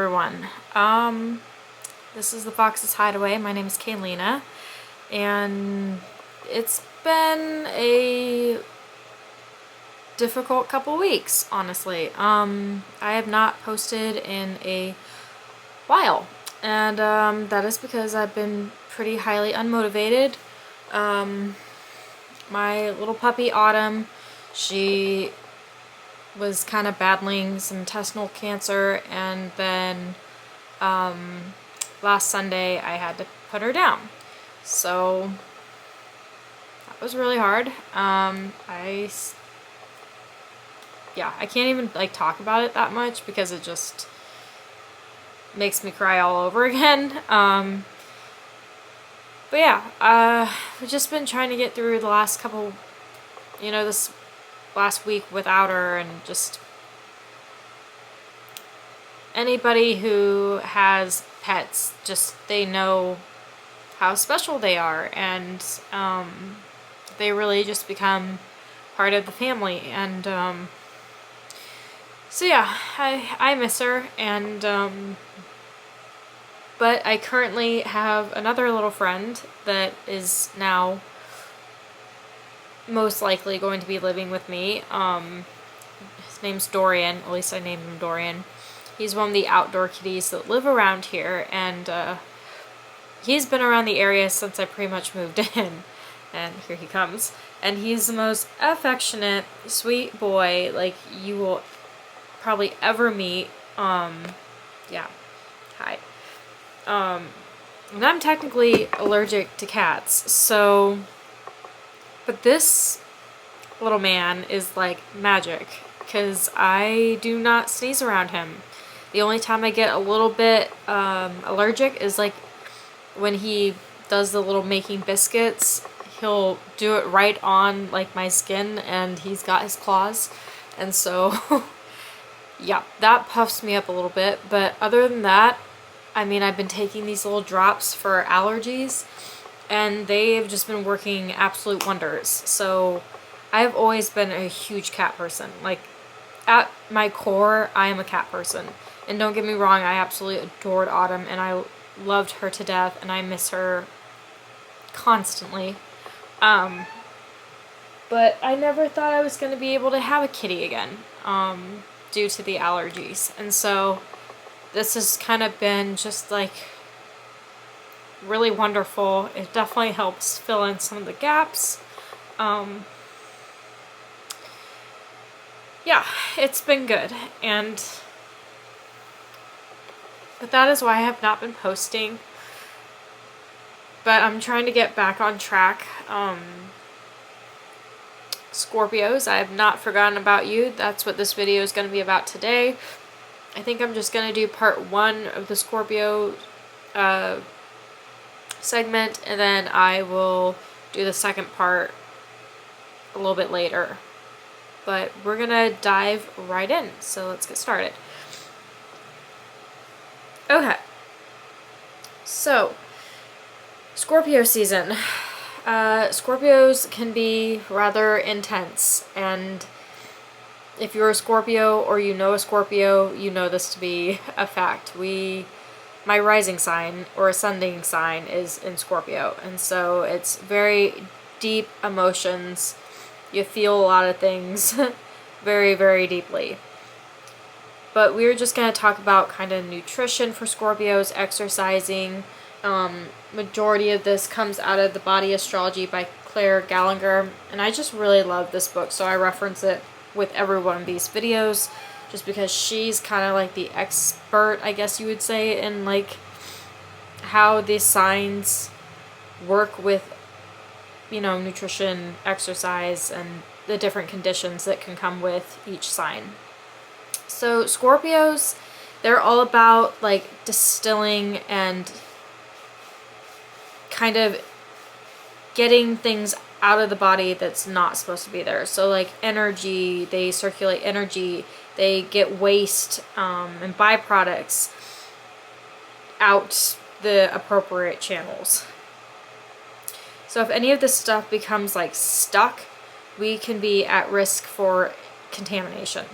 everyone. This is the Fox's Hideaway. My name is Kaylina, and it's been a difficult couple weeks, honestly. I have not posted in a while, and that is because I've been pretty highly unmotivated. My little puppy Autumn, she was kind of battling some intestinal cancer, and then last Sunday I had to put her down. So that was really hard. I can't even like talk about it that much because it just makes me cry all over again. But yeah, we've just been trying to get through the last couple, this last week without her, and just anybody who has pets, just they know how special they are, and they really just become part of the family. And so yeah, I miss her, and but I currently have another little friend that is now most likely going to be living with me. His name's Dorian, at least I named him Dorian. He's one of the outdoor kitties that live around here, and he's been around the area since I pretty much moved in. And here he comes. And he's the most affectionate, sweet boy like you will probably ever meet. Yeah. Hi. And I'm technically allergic to cats, so, but this little man is like magic, because I do not sneeze around him. The only time I get a little bit allergic is like when he does the little making biscuits. He'll do it right on like my skin, and he's got his claws, and so yeah, that puffs me up a little bit. But other than that, I mean, I've been taking these little drops for allergies, and they've just been working absolute wonders. So I've always been a huge cat person. Like, at my core, I am a cat person. And don't get me wrong, I absolutely adored Autumn, and I loved her to death, and I miss her constantly. But I never thought I was going to be able to have a kitty again, due to the allergies. And so this has kind of been just like really wonderful. It definitely helps fill in some of the gaps. Yeah, it's been good. But that is why I have not been posting. But I'm trying to get back on track. Scorpios, I have not forgotten about you. That's what this video is going to be about today. I think I'm just going to do part 1 of the Scorpio segment, and then I will do the second part a little bit later. But we're going to dive right in, so let's get started. Okay. So, Scorpio season. Scorpios can be rather intense, and if you're a Scorpio or you know a Scorpio, you know this to be a fact. My rising sign or ascending sign is in Scorpio, and so it's very deep emotions. You feel a lot of things very, very deeply. But we're just going to talk about kind of nutrition for Scorpios, exercising. Majority of this comes out of The Body Astrology by Claire Gallagher, and I just really love this book, so I reference it with every one of these videos, just because she's kind of like the expert, I guess you would say, in like how these signs work with, nutrition, exercise, and the different conditions that can come with each sign. So Scorpios, they're all about like distilling and kind of getting things out of the body that's not supposed to be there. So like energy, they circulate energy, they get waste and byproducts out the appropriate channels. So if any of this stuff becomes like stuck, we can be at risk for contamination.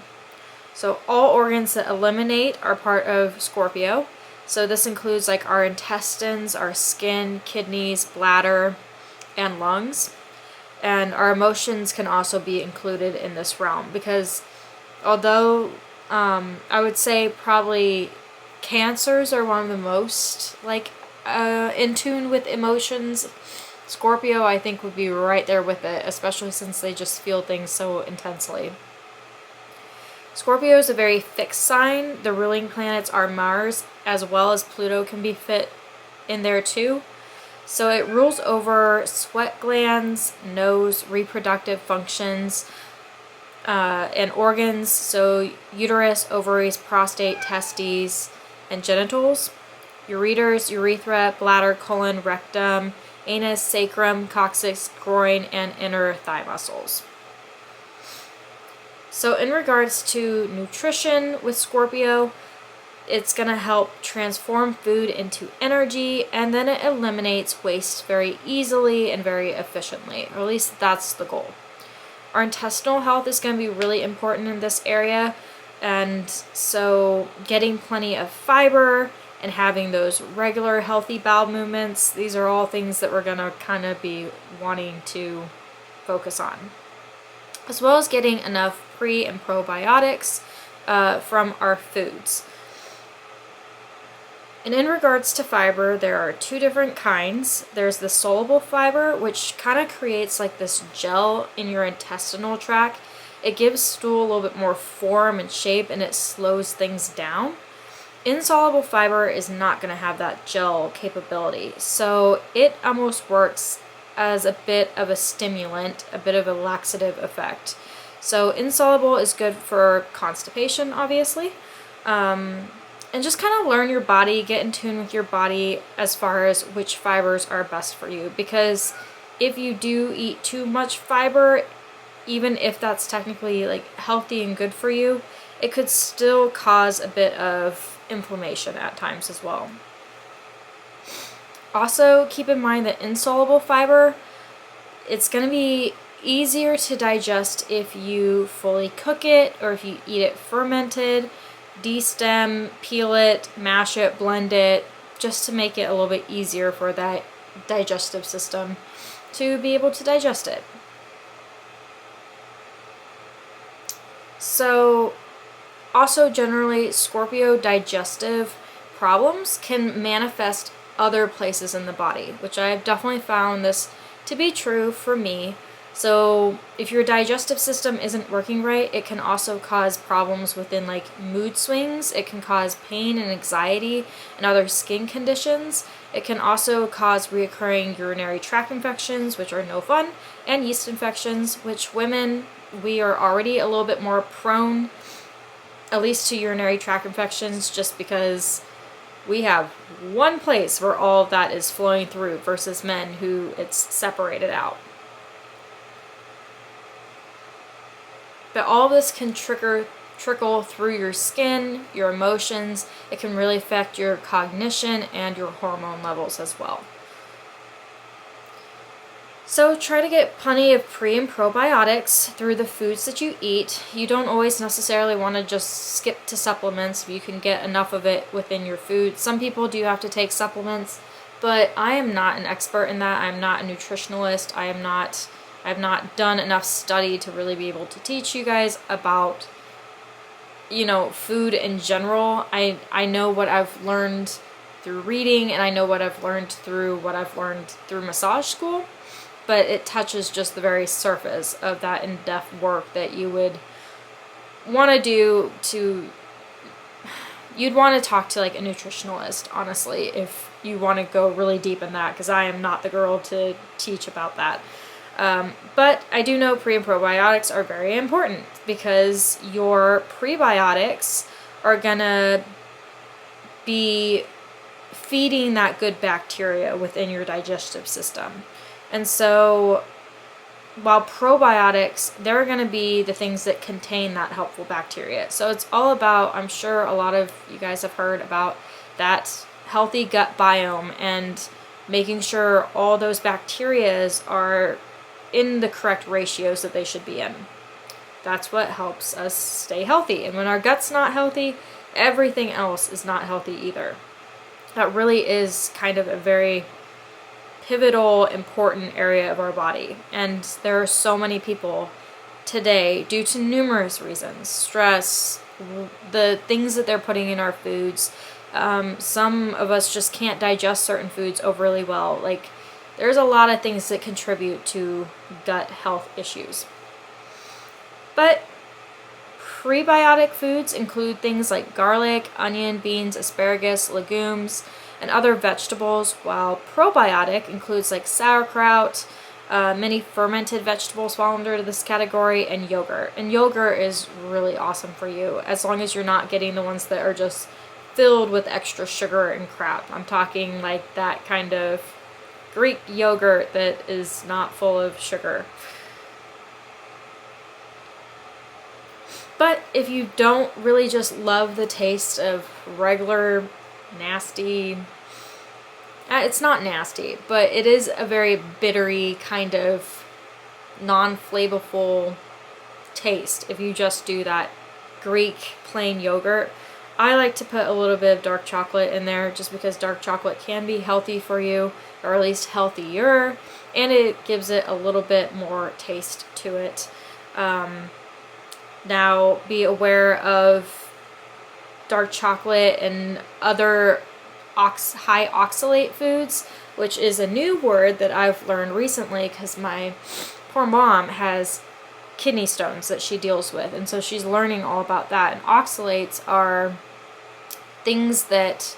So all organs that eliminate are part of Scorpio. So this includes like our intestines, our skin, kidneys, bladder, and lungs. And our emotions can also be included in this realm, because although I would say probably Cancers are one of the most like in tune with emotions, Scorpio I think would be right there with it, especially since they just feel things so intensely. Scorpio is a very fixed sign. The ruling planets are Mars, as well as Pluto can be fit in there too. So it rules over sweat glands, nose, reproductive functions, and organs. So uterus, ovaries, prostate, testes, and genitals. Ureters, urethra, bladder, colon, rectum, anus, sacrum, coccyx, groin, and inner thigh muscles. So in regards to nutrition with Scorpio, it's going to help transform food into energy, and then it eliminates waste very easily and very efficiently, or at least that's the goal. Our intestinal health is going to be really important in this area, and so getting plenty of fiber and having those regular healthy bowel movements, these are all things that we're going to kind of be wanting to focus on. As well as getting enough pre and probiotics from our foods. And in regards to fiber, there are two different kinds. There's the soluble fiber, which kind of creates like this gel in your intestinal tract. It gives stool a little bit more form and shape, and it slows things down. Insoluble fiber is not going to have that gel capability, so it almost works as a bit of a stimulant, a bit of a laxative effect. So insoluble is good for constipation, obviously, and just kind of learn your body, get in tune with your body as far as which fibers are best for you, because if you do eat too much fiber, even if that's technically like healthy and good for you, it could still cause a bit of inflammation at times as well. Also, keep in mind that insoluble fiber, it's going to be easier to digest if you fully cook it, or if you eat it fermented, destem, peel it, mash it, blend it, just to make it a little bit easier for that digestive system to be able to digest it. So also generally, Scorpio digestive problems can manifest other places in the body, which I've definitely found this to be true for me. So if your digestive system isn't working right, it can also cause problems within like mood swings. It can cause pain and anxiety and other skin conditions. It can also cause reoccurring urinary tract infections, which are no fun, and yeast infections, which women, we are already a little bit more prone, at least to urinary tract infections, just because we have one place where all of that is flowing through versus men who it's separated out. But all of this can trickle through your skin, your emotions. It can really affect your cognition and your hormone levels as well. So try to get plenty of pre and probiotics through the foods that you eat. You don't always necessarily want to just skip to supplements if you can get enough of it within your food. Some people do have to take supplements, but I am not an expert in that. I'm not a nutritionalist. I've not done enough study to really be able to teach you guys about, food in general. I know what I've learned through reading, and I know what I've learned through massage school. But it touches just the very surface of that in-depth work that you would want to do you'd want to talk to like a nutritionalist, honestly, if you want to go really deep in that, because I am not the girl to teach about that. But I do know pre and probiotics are very important, because your prebiotics are gonna be feeding that good bacteria within your digestive system. And so while probiotics, they're going to be the things that contain that helpful bacteria. So it's all about, I'm sure a lot of you guys have heard about that healthy gut biome, and making sure all those bacterias are in the correct ratios that they should be in. that's what helps us stay healthy. And when our gut's not healthy, everything else is not healthy either. That really is kind of a very pivotal, important area of our body. And there are so many people today, due to numerous reasons, stress, the things that they're putting in our foods. Some of us just can't digest certain foods overly well. Like, there's a lot of things that contribute to gut health issues. But prebiotic foods include things like garlic, onion, beans, asparagus, legumes, and other vegetables, while probiotic includes like sauerkraut, many fermented vegetables fall under this category, and yogurt. And yogurt is really awesome for you, as long as you're not getting the ones that are just filled with extra sugar and crap. I'm talking like that kind of Greek yogurt that is not full of sugar. But if you don't really just love the taste of regular nasty, it's not nasty, but it is a very bittery kind of non-flavorful taste if you just do that Greek plain yogurt. I like to put a little bit of dark chocolate in there just because dark chocolate can be healthy for you, or at least healthier, and it gives it a little bit more taste to it. Now, be aware of dark chocolate and other high oxalate foods, which is a new word that I've learned recently because my poor mom has kidney stones that she deals with, and so she's learning all about that. And oxalates are things that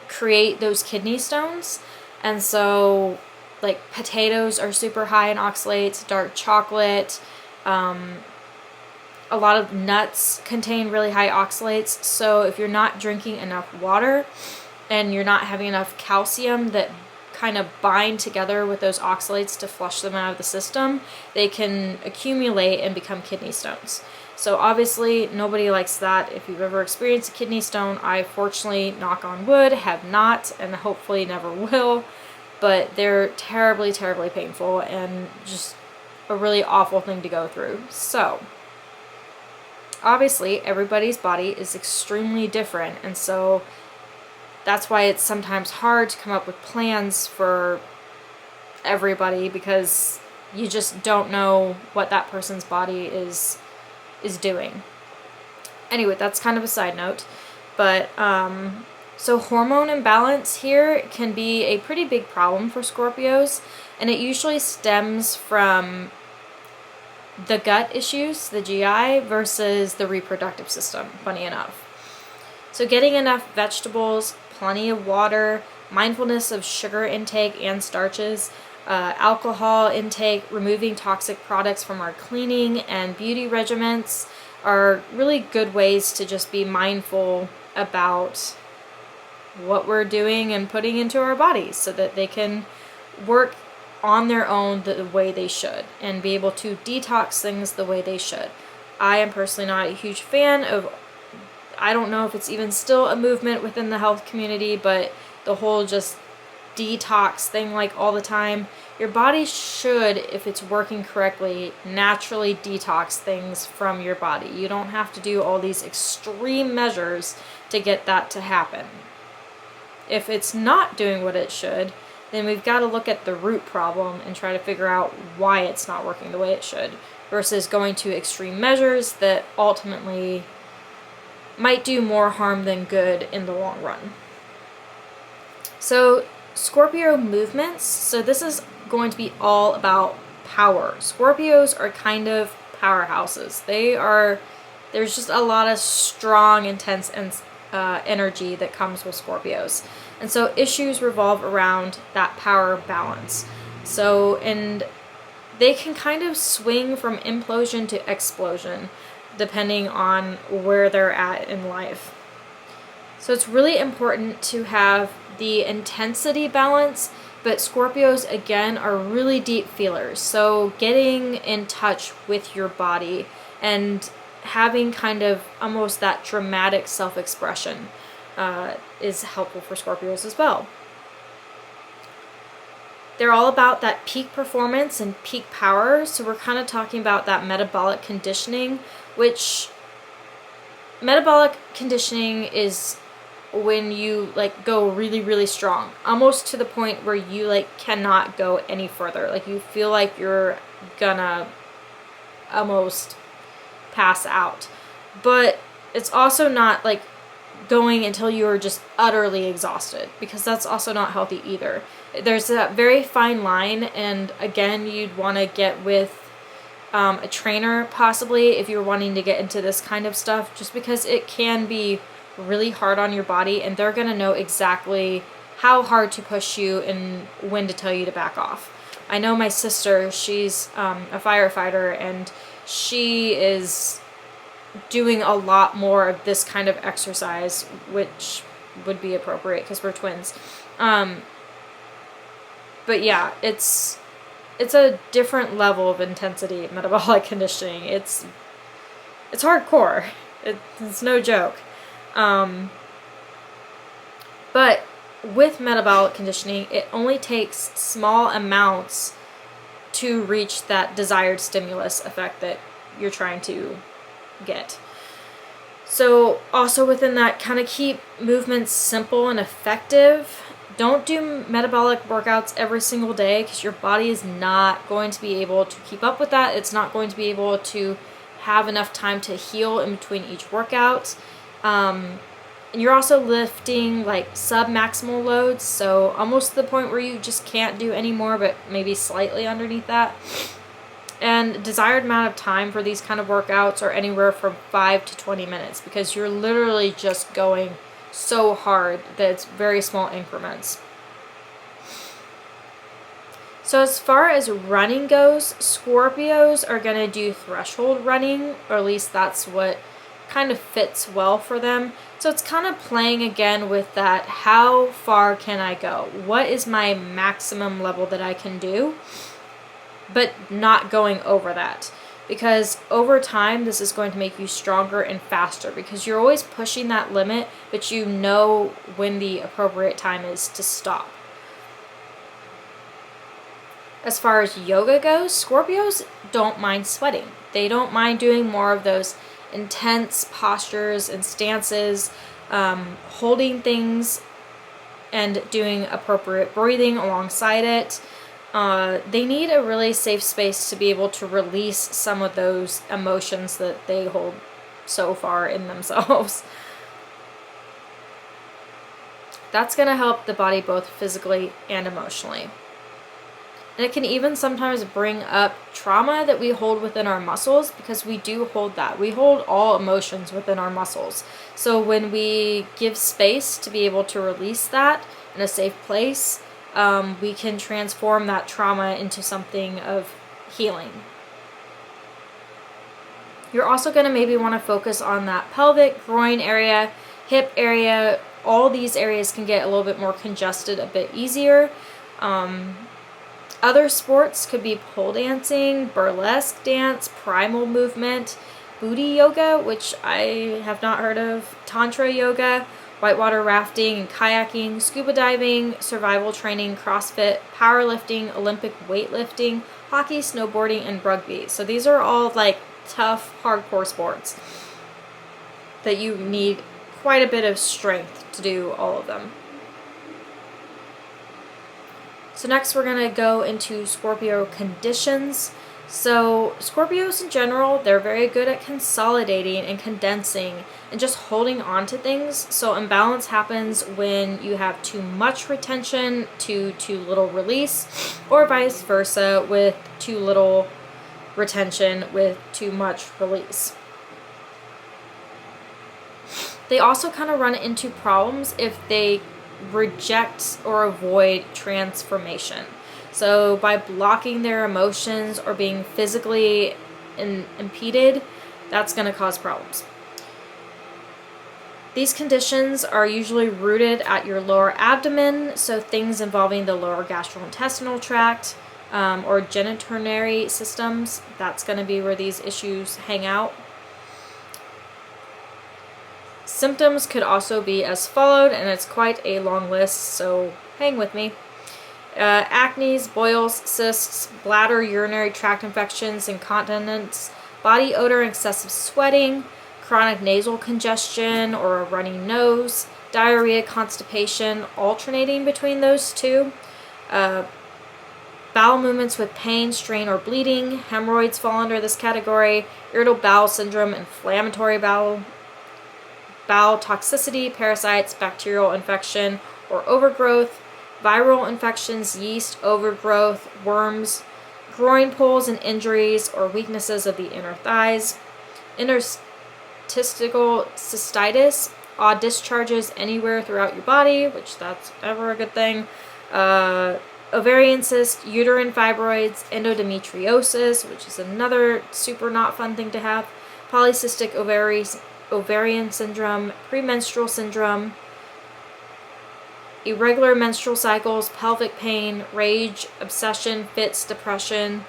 create those kidney stones, and so like potatoes are super high in oxalates, dark chocolate, a lot of nuts contain really high oxalates. So if you're not drinking enough water and you're not having enough calcium that kind of bind together with those oxalates to flush them out of the system, they can accumulate and become kidney stones. So obviously nobody likes that. If you've ever experienced a kidney stone, I fortunately, knock on wood, have not, and hopefully never will, but they're terribly, terribly painful and just a really awful thing to go through. So obviously everybody's body is extremely different, and so that's why it's sometimes hard to come up with plans for everybody, because you just don't know what that person's body is doing. Anyway, that's kind of a side note, but so hormone imbalance here can be a pretty big problem for Scorpios, and it usually stems from the gut issues, the GI, versus the reproductive system, funny enough. So getting enough vegetables, plenty of water, mindfulness of sugar intake and starches, alcohol intake, removing toxic products from our cleaning and beauty regimens are really good ways to just be mindful about what we're doing and putting into our bodies so that they can work on their own the way they should and be able to detox things the way they should. I am personally not a huge fan of, I don't know if it's even still a movement within the health community, but the whole just detox thing like all the time. Your body should, if it's working correctly, naturally detox things from your body. You don't have to do all these extreme measures to get that to happen. If it's not doing what it should, then we've got to look at the root problem and try to figure out why it's not working the way it should, versus going to extreme measures that ultimately might do more harm than good in the long run. So Scorpio movements, so this is going to be all about power. Scorpios are kind of powerhouses. There's just a lot of strong, intense energy that comes with Scorpios. And so issues revolve around that power balance. So, and they can kind of swing from implosion to explosion depending on where they're at in life. So it's really important to have the intensity balance, but Scorpios, again, are really deep feelers. So getting in touch with your body and having kind of almost that dramatic self-expression is helpful for Scorpios as well. they're all about that peak performance and peak power. So we're kind of talking about that metabolic conditioning, which metabolic conditioning is when you like go really, really strong, almost to the point where you like cannot go any further. Like you feel like you're gonna almost pass out. But it's also not like going until you're just utterly exhausted, because that's also not healthy either. There's that very fine line, and again, you'd want to get with a trainer possibly if you're wanting to get into this kind of stuff, just because it can be really hard on your body, and they're going to know exactly how hard to push you and when to tell you to back off. I know my sister, she's a firefighter, and she is doing a lot more of this kind of exercise, which would be appropriate because we're twins. But yeah, it's a different level of intensity, metabolic conditioning. It's hardcore. It's no joke. But with metabolic conditioning, it only takes small amounts to reach that desired stimulus effect that you're trying to get. So also within that, kind of keep movements simple and effective. Don't do metabolic workouts every single day, because your body is not going to be able to keep up with that. It's not going to be able to have enough time to heal in between each workout. And you're also lifting like sub-maximal loads, so almost to the point where you just can't do any more, but maybe slightly underneath that. And desired amount of time for these kind of workouts are anywhere from 5 to 20 minutes, because you're literally just going so hard that it's very small increments. So as far as running goes, Scorpios are going to do threshold running, or at least that's what kind of fits well for them. So it's kind of playing again with that, how far can I go? What is my maximum level that I can do? But not going over that, because over time this is going to make you stronger and faster, because you're always pushing that limit, but you know when the appropriate time is to stop. As far as yoga goes, Scorpios don't mind sweating. They don't mind doing more of those intense postures and stances, holding things and doing appropriate breathing alongside it. They need a really safe space to be able to release some of those emotions that they hold so far in themselves. That's going to help the body both physically and emotionally. And it can even sometimes bring up trauma that we hold within our muscles, because we do hold that. We hold all emotions within our muscles. So when we give space to be able to release that in a safe place, we can transform that trauma into something of healing. You're also going to maybe want to focus on that pelvic, groin area, hip area. All these areas can get a little bit more congested a bit easier. Other sports could be pole dancing, burlesque dance, primal movement, booty yoga, which I have not heard of, tantra yoga, whitewater rafting and kayaking, scuba diving, survival training, CrossFit, powerlifting, Olympic weightlifting, hockey, snowboarding, and rugby. So these are all like tough, hardcore sports that you need quite a bit of strength to do all of them. So next we're going to go into Scorpio conditions. So Scorpios in general, they're very good at consolidating and condensing and just holding on to things. So imbalance happens when you have too much retention to too little release, or vice versa with too little retention with too much release. They also kind of run into problems if they reject or avoid transformation. So by blocking their emotions or being physically impeded, that's going to cause problems. These conditions are usually rooted at your lower abdomen, so things involving the lower gastrointestinal tract or genitourinary systems, that's going to be where these issues hang out. Symptoms could also be as followed, and it's quite a long list, so hang with me. Acne, boils, cysts, bladder, urinary tract infections, incontinence, body odor, excessive sweating, chronic nasal congestion or a runny nose, diarrhea, constipation, alternating between those two, bowel movements with pain, strain, or bleeding. Hemorrhoids fall under this category. Irritable bowel syndrome, inflammatory bowel toxicity, parasites, bacterial infection or overgrowth, viral infections, yeast overgrowth, worms, groin pulls and injuries or weaknesses of the inner thighs, interstitial cystitis, odd discharges anywhere throughout your body, which that's never a good thing, ovarian cyst, uterine fibroids, endometriosis, which is another super not fun thing to have, polycystic ovarian syndrome, premenstrual syndrome, irregular menstrual cycles, pelvic pain, rage, obsession, fits, depression,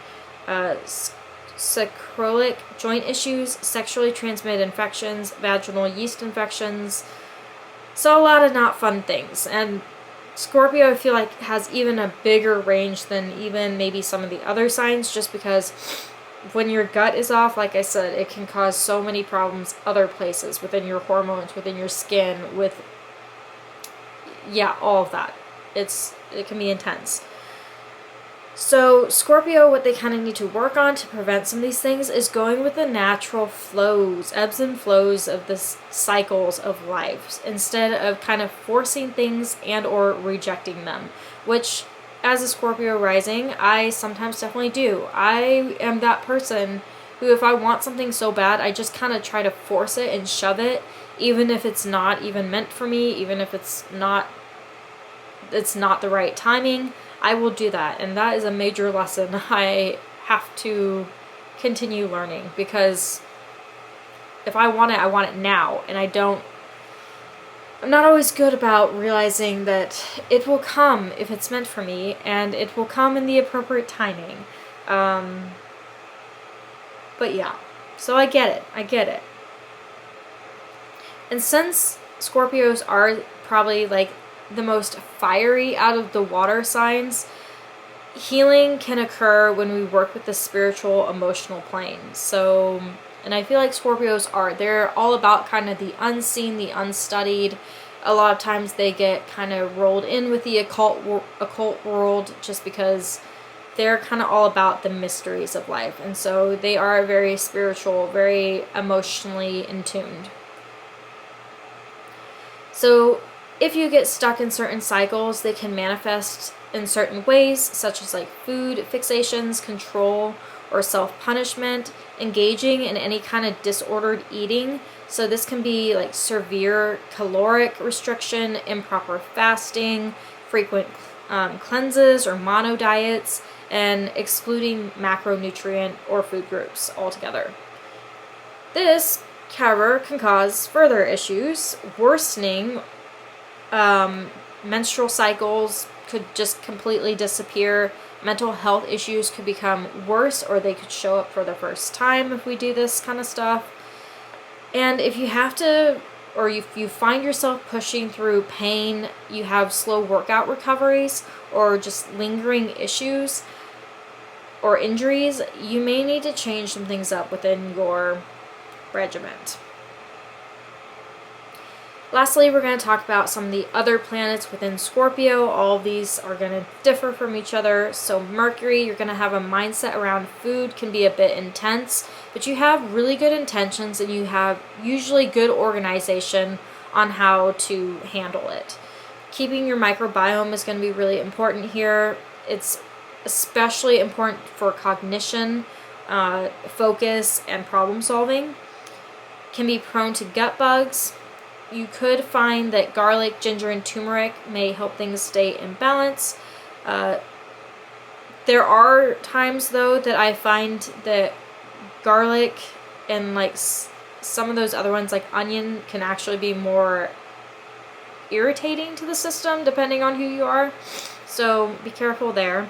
sacroiliac joint issues, sexually transmitted infections, vaginal yeast infections. So a lot of not fun things. And Scorpio, I feel like, has even a bigger range than even maybe some of the other signs, just because when your gut is off, like I said, it can cause so many problems other places, within your hormones, within your skin, with, yeah, all of that. It can be intense. So Scorpio, what they kind of need to work on to prevent some of these things is going with the natural flows, ebbs and flows of the cycles of life, instead of kind of forcing things and or rejecting them, which as a Scorpio rising, I sometimes definitely do. I am that person who, if I want something so bad, I just kind of try to force it and shove it, even if it's not even meant for me, even if it's not the right timing. I will do that, and that is a major lesson I have to continue learning, because if I want it now, and I'm not always good about realizing that it will come if it's meant for me, and it will come in the appropriate timing. But yeah, so I get it. And since Scorpios are probably like the most fiery out of the water signs, healing can occur when we work with the spiritual, emotional plane. So, and I feel like Scorpios they're all about kind of the unseen, the unstudied. A lot of times they get kind of rolled in with the occult world, just because they're kind of all about the mysteries of life. And so they are very spiritual, very emotionally in tuned. So if you get stuck in certain cycles, they can manifest in certain ways, such as like food fixations, control, or self-punishment, engaging in any kind of disordered eating. So this can be like severe caloric restriction, improper fasting, frequent cleanses or mono diets, and excluding macronutrient or food groups altogether. This, however, can cause further issues, worsening. Menstrual cycles could just completely disappear. Mental health issues could become worse, or they could show up for the first time if we do this kind of stuff. And if you have to, or if you find yourself pushing through pain, you have slow workout recoveries, or just lingering issues or injuries, you may need to change some things up within your regiment. Lastly, we're going to talk about some of the other planets within Scorpio. All of these are going to differ from each other. So Mercury, you're going to have a mindset around food, can be a bit intense, but you have really good intentions and you have usually good organization on how to handle it. Keeping your microbiome is going to be really important here. It's especially important for cognition, focus, and problem solving. Can be prone to gut bugs. You could find that garlic, ginger, and turmeric may help things stay in balance. There are times, though, that I find that garlic and like some of those other ones, like onion, can actually be more irritating to the system, depending on who you are. So be careful there.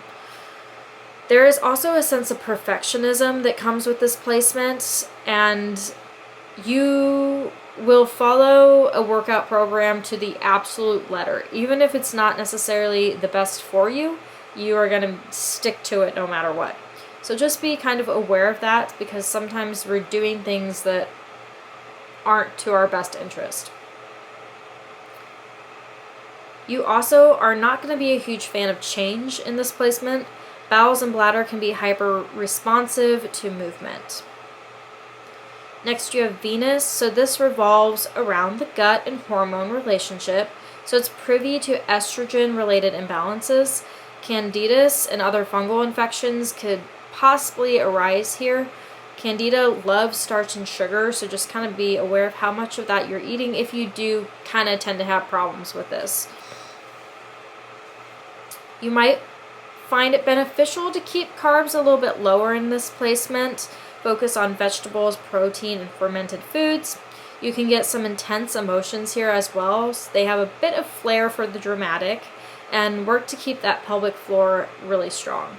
There is also a sense of perfectionism that comes with this placement, and you will follow a workout program to the absolute letter, even if it's not necessarily the best for you. you are going to stick to it no matter what. So just be kind of aware of that, because sometimes we're doing things that aren't to our best interest. You also are not going to be a huge fan of change in this placement. Bowels and bladder can be hyper responsive to movement. Next you have Venus. So this revolves around the gut and hormone relationship. So it's privy to estrogen related imbalances. Candidus and other fungal infections could possibly arise here. Candida loves starch and sugar, so just kind of be aware of how much of that you're eating if you do kind of tend to have problems with this. You might find it beneficial to keep carbs a little bit lower in this placement. Focus on vegetables, protein, and fermented foods. You can get some intense emotions here as well. So they have a bit of flair for the dramatic, and work to keep that pelvic floor really strong.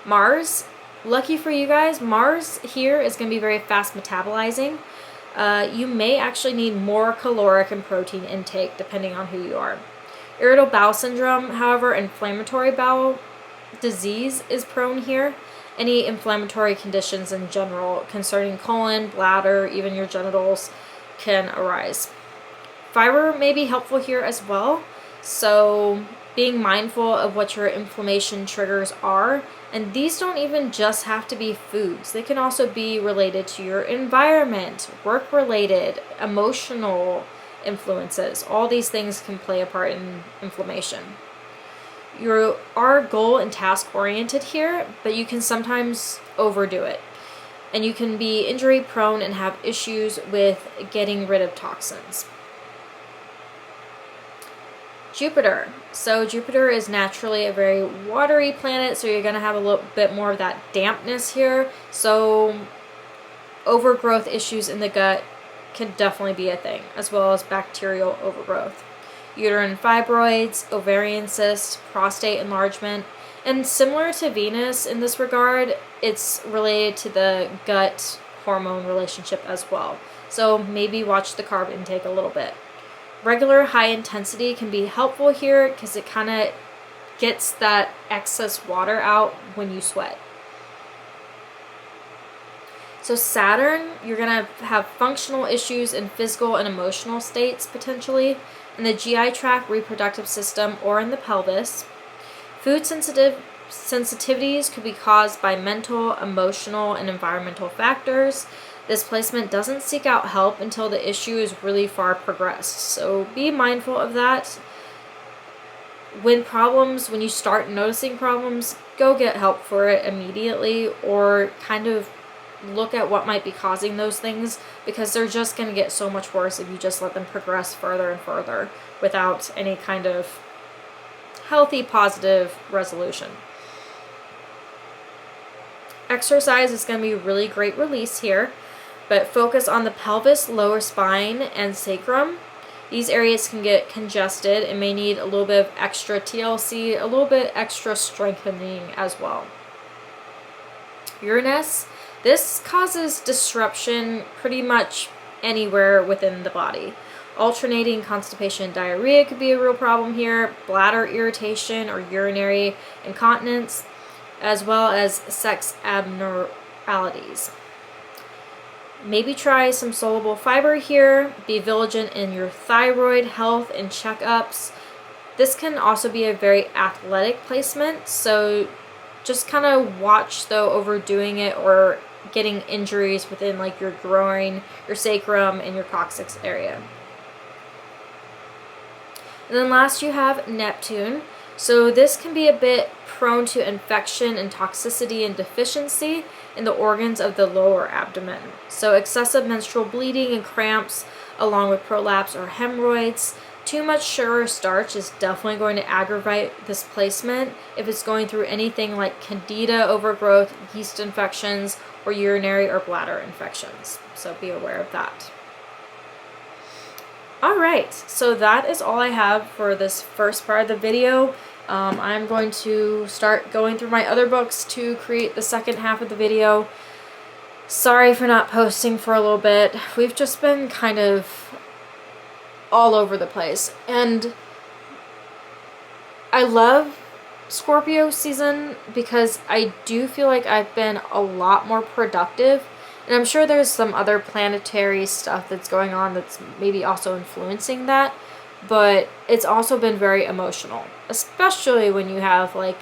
Mars, lucky for you guys, Mars here is going to be very fast metabolizing. You may actually need more caloric and protein intake depending on who you are. Irritable bowel syndrome, however, inflammatory bowel disease is prone here. Any inflammatory conditions in general concerning colon, bladder, even your genitals can arise. Fiber may be helpful here as well, so being mindful of what your inflammation triggers are, and these don't even just have to be foods. They can also be related to your environment, work-related, emotional influences. All these things can play a part in inflammation. You are goal and task oriented here, but you can sometimes overdo it. And you can be injury prone and have issues with getting rid of toxins. Jupiter. So Jupiter is naturally a very watery planet, so you're going to have a little bit more of that dampness here. So overgrowth issues in the gut can definitely be a thing, as well as bacterial overgrowth. Uterine fibroids, ovarian cysts, prostate enlargement, and similar to Venus in this regard, it's related to the gut hormone relationship as well. So maybe watch the carb intake a little bit. Regular high intensity can be helpful here because it kind of gets that excess water out when you sweat. So Saturn, you're going to have functional issues in physical and emotional states potentially, in the GI tract, reproductive system, or in the pelvis. Food sensitivities could be caused by mental, emotional, and environmental factors. This placement doesn't seek out help until the issue is really far progressed. So be mindful of that. When you start noticing problems, go get help for it immediately, or kind of look at what might be causing those things, because they're just going to get so much worse if you just let them progress further and further without any kind of healthy, positive resolution. Exercise is going to be a really great release here, but focus on the pelvis, lower spine, and sacrum. These areas can get congested and may need a little bit of extra TLC, a little bit extra strengthening as well. Uranus. This causes disruption pretty much anywhere within the body. Alternating constipation and diarrhea could be a real problem here, bladder irritation or urinary incontinence, as well as sex abnormalities. Maybe try some soluble fiber here. Be vigilant in your thyroid health and checkups. This can also be a very athletic placement, so just kind of watch though overdoing it or getting injuries within like your groin, your sacrum, and your coccyx area. And then last you have Neptune. So this can be a bit prone to infection and toxicity and deficiency in the organs of the lower abdomen. So excessive menstrual bleeding and cramps, along with prolapse or hemorrhoids. Too much sugar or starch is definitely going to aggravate this placement if it's going through anything like candida overgrowth, yeast infections, or urinary or bladder infections. So be aware of that. Alright, so that is all I have for this first part of the video. I'm going to start going through my other books to create the second half of the video. Sorry for not posting for a little bit. We've just been kind of all over the place, and I love Scorpio season because I do feel like I've been a lot more productive. And I'm sure there's some other planetary stuff that's going on that's maybe also influencing that. But it's also been very emotional, especially when you have like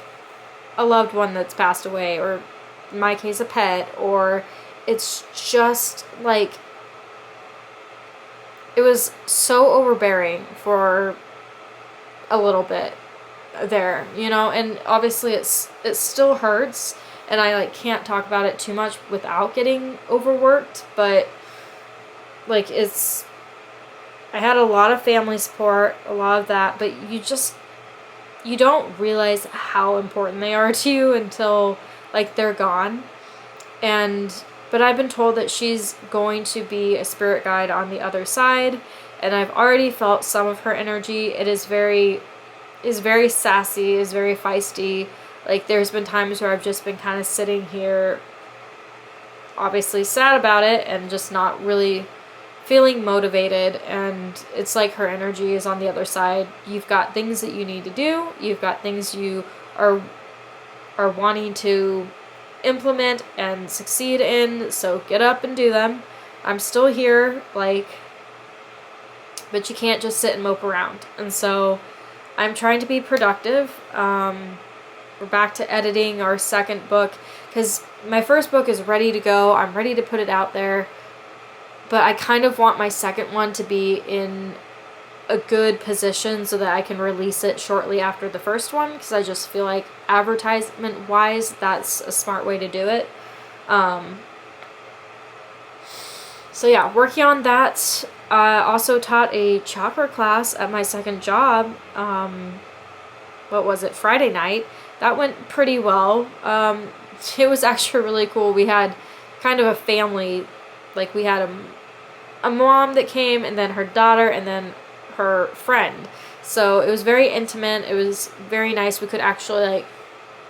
a loved one that's passed away, or in my case, a pet, or it's just like, it was so overbearing for a little bit there, you know, and obviously it still hurts, and I like can't talk about it too much without getting overworked, but like I had a lot of family support, a lot of that, but you don't realize how important they are to you until like they're gone. But I've been told that she's going to be a spirit guide on the other side, and I've already felt some of her energy. It is very sassy, is very feisty. Like there's been times where I've just been kind of sitting here obviously sad about it and just not really feeling motivated, and it's like her energy is on the other side. You've got things that you need to do, you've got things you are wanting to implement and succeed in, so get up and do them. I'm still here, like, but you can't just sit and mope around. And so I'm trying to be productive. We're back to editing our second book, because my first book is ready to go. I'm ready to put it out there, but I kind of want my second one to be in a good position so that I can release it shortly after the first one, because I just feel like advertisement wise that's a smart way to do it. So yeah, working on that. I also taught a chakra class at my second job. What was it, Friday night. That went pretty well. It was actually really cool. We had kind of a family, like we had a mom that came, and then her daughter, and then her friend. So it was very intimate. It was very nice. We could actually like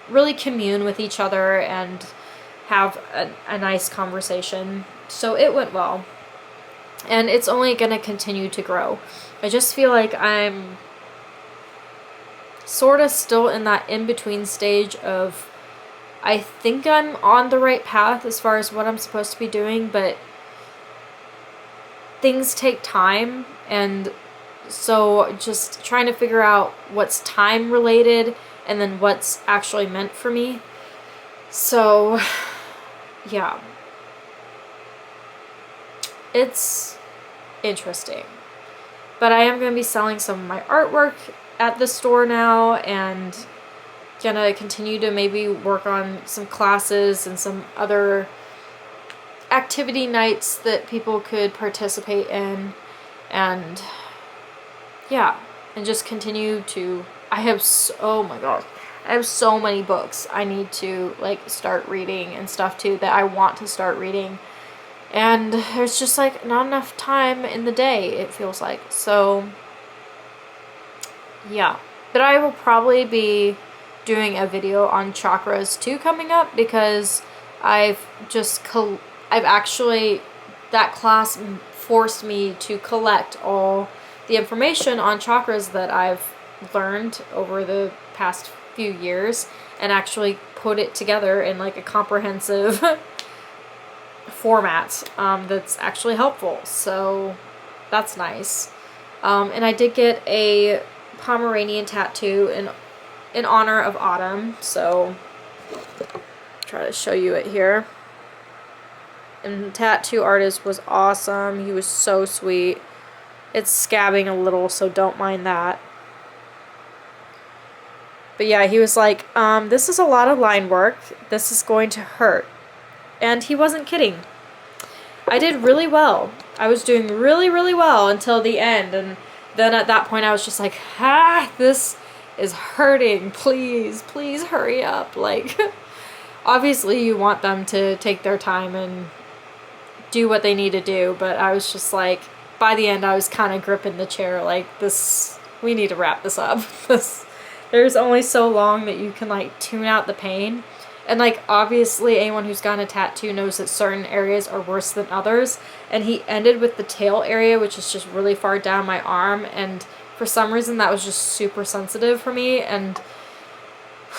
really commune with each other and have a nice conversation. So it went well. And it's only going to continue to grow. I just feel like I'm sort of still in that in-between stage of, I think I'm on the right path as far as what I'm supposed to be doing, but things take time, and so just trying to figure out what's time related and then what's actually meant for me. So yeah, it's interesting. But I am going to be selling some of my artwork at the store now, and gonna continue to maybe work on some classes and some other activity nights that people could participate in, and yeah, and just continue to, oh my gosh, I have so many books I need to like start reading and stuff too that I want to start reading, and there's just like not enough time in the day, it feels like. So yeah, but I will probably be doing a video on chakras too coming up, because I've actually, that class forced me to collect all the information on chakras that I've learned over the past few years and actually put it together in like a comprehensive format that's actually helpful. So that's nice. And I did get a Pomeranian tattoo in honor of autumn, so I'll try to show you it here. And the tattoo artist was awesome. He was so sweet. It's scabbing a little, so don't mind that. But yeah, he was like, this is a lot of line work. This is going to hurt. And he wasn't kidding. I did really well. I was doing really, really well until the end. And then at that point I was just like, this is hurting. Please, please hurry up. Like, obviously you want them to take their time and do what they need to do, but I was just like, by the end I was kind of gripping the chair like, we need to wrap this up. There's only so long that you can like tune out the pain. And like, obviously anyone who's gotten a tattoo knows that certain areas are worse than others, and he ended with the tail area, which is just really far down my arm, and For some reason, that was just super sensitive for me, and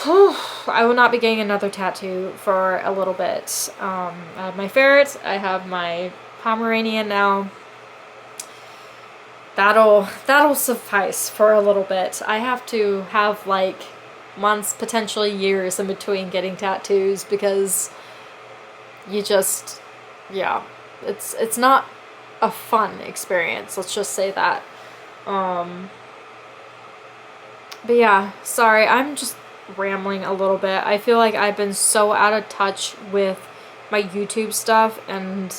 I will not be getting another tattoo for a little bit. I have my ferret, I have my Pomeranian now. That'll suffice for a little bit. I have to have like months, potentially years in between getting tattoos, because you just, yeah, it's not a fun experience, let's just say that. But yeah, sorry, I'm just rambling a little bit. I feel like I've been so out of touch with my YouTube stuff, and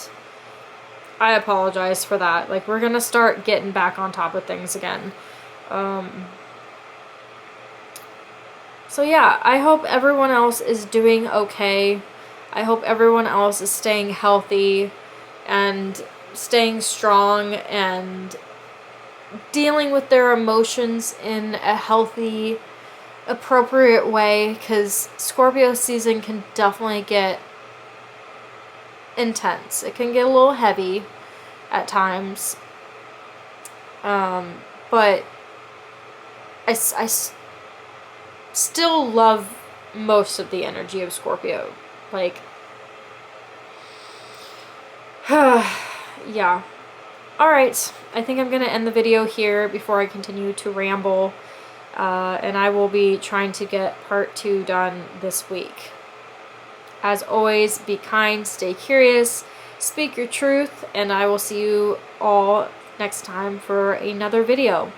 I apologize for that. Like, we're gonna start getting back on top of things again. So yeah, I hope everyone else is doing okay. I hope everyone else is staying healthy and staying strong and dealing with their emotions in a healthy, appropriate way, because Scorpio season can definitely get intense. It can get a little heavy at times. But I still love most of the energy of Scorpio. Like, yeah. Alright, I think I'm going to end the video here before I continue to ramble. And I will be trying to get part 2 done this week. As always, be kind, stay curious, speak your truth, and I will see you all next time for another video.